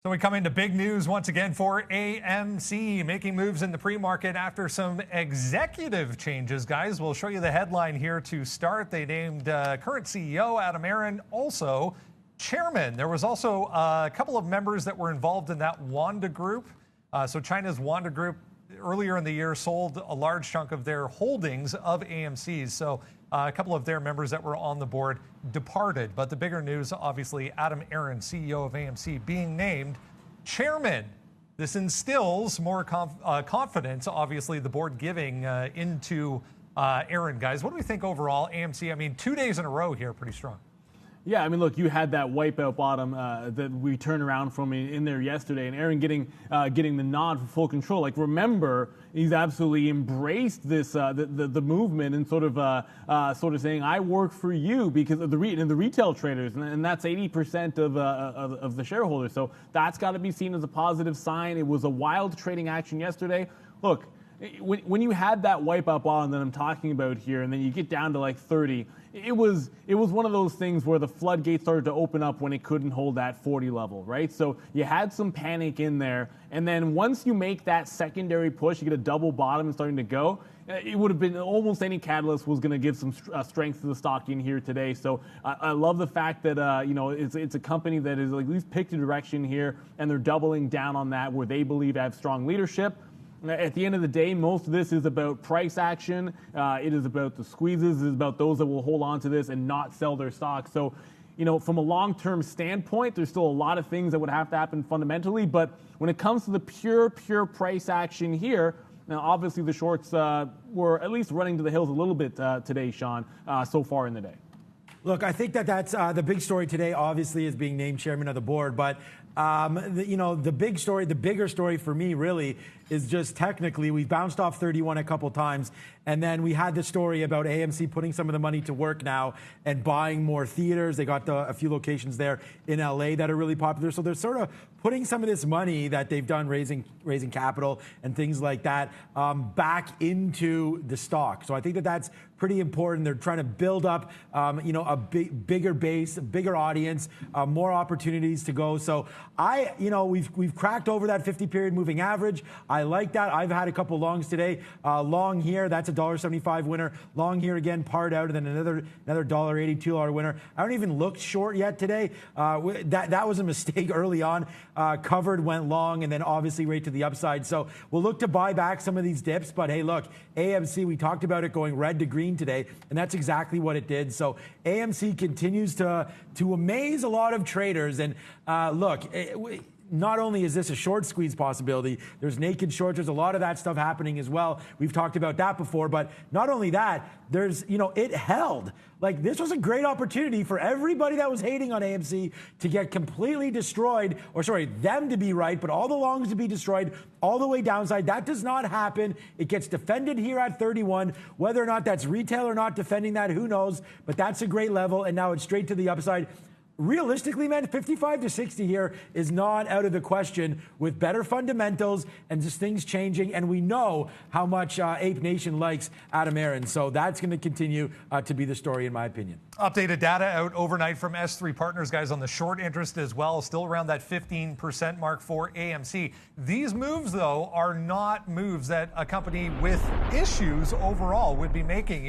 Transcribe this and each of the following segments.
So we come into big news once again for AMC, making moves in the pre-market after some executive changes, guys. We'll show you the headline here to start. They named current CEO Adam Aron also chairman. There was also a couple of members that were involved in that Wanda Group. So China's Wanda Group earlier in the year sold a large chunk of their holdings of AMC's. So a couple of their members that were on the board departed. But the bigger news, obviously, Adam Aron, CEO of AMC, being named chairman. This instills more confidence, obviously, the board giving into Aron, guys. What do we think overall, AMC? I mean, 2 days in a row here, pretty strong. Yeah, I mean, look, you had that wipeout bottom that we turned around from in there yesterday, and Aron getting the nod for full control. Like, remember, he's absolutely embraced this the movement and sort of saying, "I work for you," because of the retail traders, and that's 80% of the shareholders. So that's got to be seen as a positive sign. It was a wild trading action yesterday. Look, when you had that wipeout bottom that I'm talking about here, and then you get down to like 30. It was one of those things where the floodgates started to open up when it couldn't hold that 40 level, right? So you had some panic in there, and then once you make that secondary push, you get a double bottom and starting to go. It would have been almost any catalyst was going to give some strength to the stock in here today. So I love the fact that it's a company that has at least picked a direction here, and they're doubling down on that where they believe they have strong leadership. At the end of the day, most of this is about price action. It is about the squeezes. It is about those that will hold on to this and not sell their stock. So, from a long-term standpoint, there's still a lot of things that would have to happen fundamentally. But when it comes to the pure price action here, now obviously the shorts were at least running to the hills a little bit today, Sean, so far in the day. Look, I think that's the big story today, obviously, is being named chairman of the board. But, the big story, the bigger story for me, really, is just technically we bounced off 31 a couple times. And then we had the story about AMC putting some of the money to work now and buying more theaters. They got a few locations there in LA that are really popular. So they're sort of putting some of this money that they've done raising capital and things like that back into the stock. So I think that's pretty important. They're trying to build up, a bigger base, a bigger audience, more opportunities to go. So we've cracked over that 50-period moving average. I like that. I've had a couple longs today. Long here, that's a $1.75 winner. Long here again, parred out, and then another $1.82 winner. I don't even look short yet today. That was a mistake early on. Covered, went long, and then obviously right to the upside. So we'll look to buy back some of these dips. But hey, look, AMC, we talked about it going red to green today, and that's exactly what it did. So AMC continues to amaze a lot of traders. And look, not only is this a short squeeze possibility, there's naked shorts. There's a lot of that stuff happening as well. We've talked about that before. But not only that, there's, it held. Like, this was a great opportunity for everybody that was hating on AMC to get completely destroyed, or sorry, them to be right, but all the longs to be destroyed all the way downside. That does not happen. It gets defended here at 31. Whether or not that's retail or not defending that, who knows? But that's a great level, and now it's straight to the upside. Realistically, man, 55 to 60 here is not out of the question with better fundamentals and just things changing. And we know how much Ape Nation likes Adam Aron. So that's going to continue to be the story, in my opinion. Updated data out overnight from S3 Partners, guys, on the short interest as well. Still around that 15% mark for AMC. These moves, though, are not moves that a company with issues overall would be making,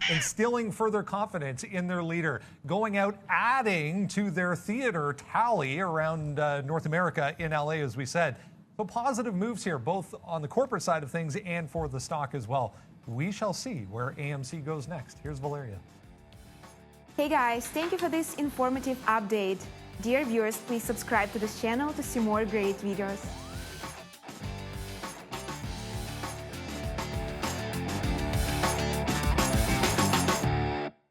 instilling further confidence in their leader, going out, adding to their theater tally around North America in LA, as we said. So positive moves here, both on the corporate side of things and for the stock as well. We shall see where AMC goes next. Here's Valeria. Hey guys, thank you for this informative update. Dear viewers, please subscribe to this channel to see more great videos.